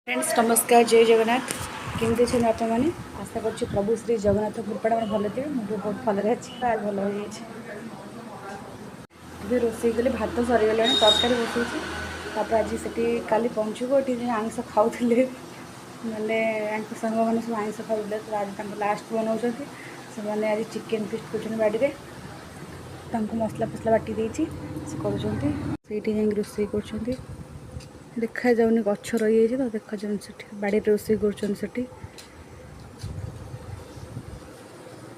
Friends नमस्कार जय जगन्नाथ केमती अच्छे आप मैंने आशा कर प्रभु श्री जगन्नाथ कृपा मैं भल थे मुझे बहुत भल अच्छी आज भल हो रोसे कले भात सरीगला तरकारी बसई आज से काली पंचुक ये आइंस खाऊे मैंने सांग मैंने सब आइंस खाऊले तो आज लास्ट बनाऊँ से आज चिकेन फिस्ट कर बाड़ी मसला फसला बाटी देती कर रोसे कर देखा जाऊनी गछ रही है तो देखा जाऊनी से बाड़ी रोसे कर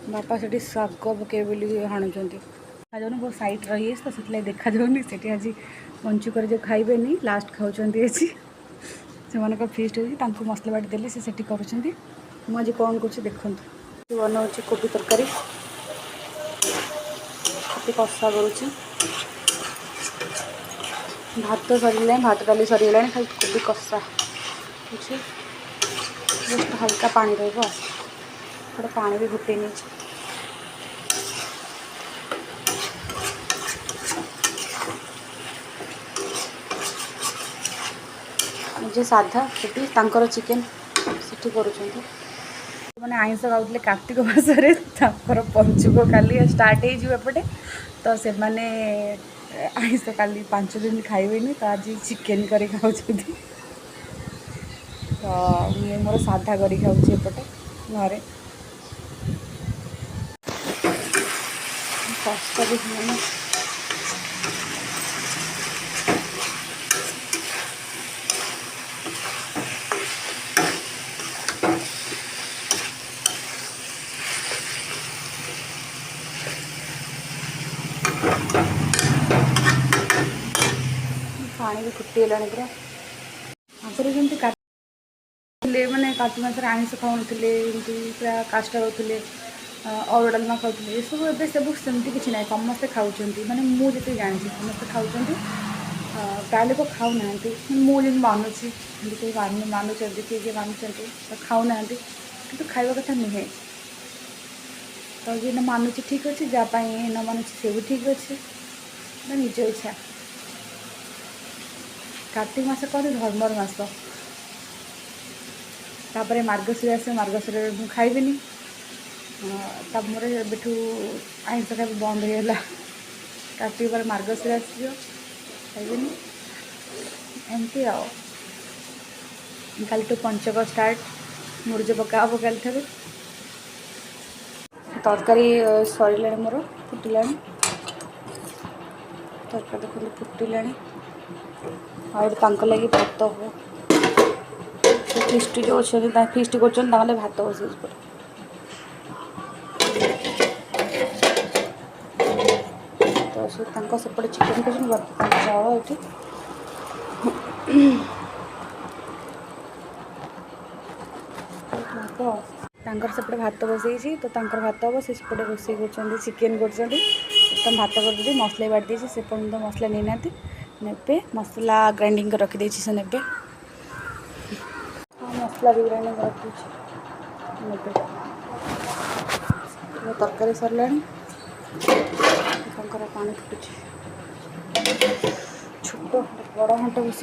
बापा से शाग पके हाणुंट जाऊन बहुत सैट रही है तो से देखा जाऊनी से आज पंचुक जो खाइबे लास्ट खाऊँ से फिस्ट हो मसला बाटी देली से कर कौन कर देखूँ बनाऊँ कोबी तरकारी कषा करुँच भात सरीला भात डाली सरीगला खाली कोबी कषा अच्छे जस्ट हल्का पानी रोटे पानी भी फुटे नहीं मुझे साधा सेठी तांकर चिकेन सेठी करुँच मैंने आइंस खाऊले कार्तिक मासरे पंचुक काली स्टार्ट होपटे तो से मैंने आइंस काली 5 दिन खाइबे तो आज चिकेन कर खाऊँ तो मुझे मोर साधा कर खाऊँचे एपटे घरे कष्ट भी मैंने पानी भी फुटीगला पूरा आगे जमी मैंने कार्तिक मास आइंस खाऊन पूरा काष्टा रोते अरुआ डालमा खाऊे ये सब ए सब सेमती किसी ना समस्ते खाऊँ मैंने मुझे जानी समस्ते खाऊँ प्राय लोक खाऊना मुझे मानुची किए मानुंट किए मानुंट तो खाऊना कि खावा कथा नुहे तो जी न मानुची ठीक अच्छे जहाँपाई न मानुची से भी ठीक अच्छे निज इच्छा कार्तिक मास कहते धर्मर मास तापर मार्गशीर आस मार्गशीर मुझे खाइबी मोर एबठू आइंस खाଇବା बंद होगा कार्तिक पर मार्गशीर आस खाइबी एमती काल तो पंचक स्टार्ट मुर्ज पका हम काल ठार तरकारी सरीला मोर फुटिला तरकारी देखते फुटिला लगे भात हो फिस्ट जो अच्छे फिस्ट कर भात बस तो सेपटे चिकेन कर चाउल ये सेपटे भात बसई तो भात हम से सेपटे रोसे कर चिकेन कर भात कर मसला बाटी देती से पर्यटन मसला नहीं ना ने मसला ग्राइंडिंग कर रखी से ने मसला भी ग्राइंडिंग कर रखी तरकारी सरला पानी फुटुच छोट बड़ घंट बस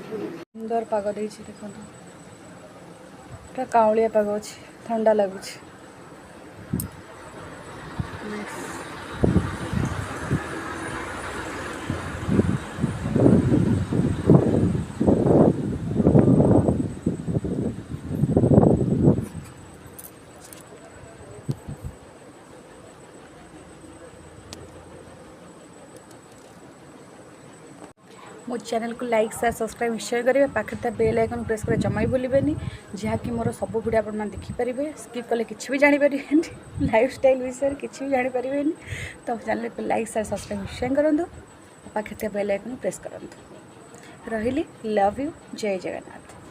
सुंदर पाग दे देखो पूरा काउलिया पाग अच्छे ठंडा लगुच मो चैनल को लाइक शेयर सब्सक्राइब निश्चय करेंगे पाखे था बेल आइकन प्रेस कर जमा भूलें जहाँकि मोर सब वीडियो आप देखिपारे स्किप कले कि भी जानीपर लाइफ स्टाइल विषय किसी भी जानीपर तो चैनल को लाइक शेयर सब्सक्राइब निश्चय करूँ पाखे था बेल आइकन प्रेस करूँ रही लव यू जय जगन्नाथ।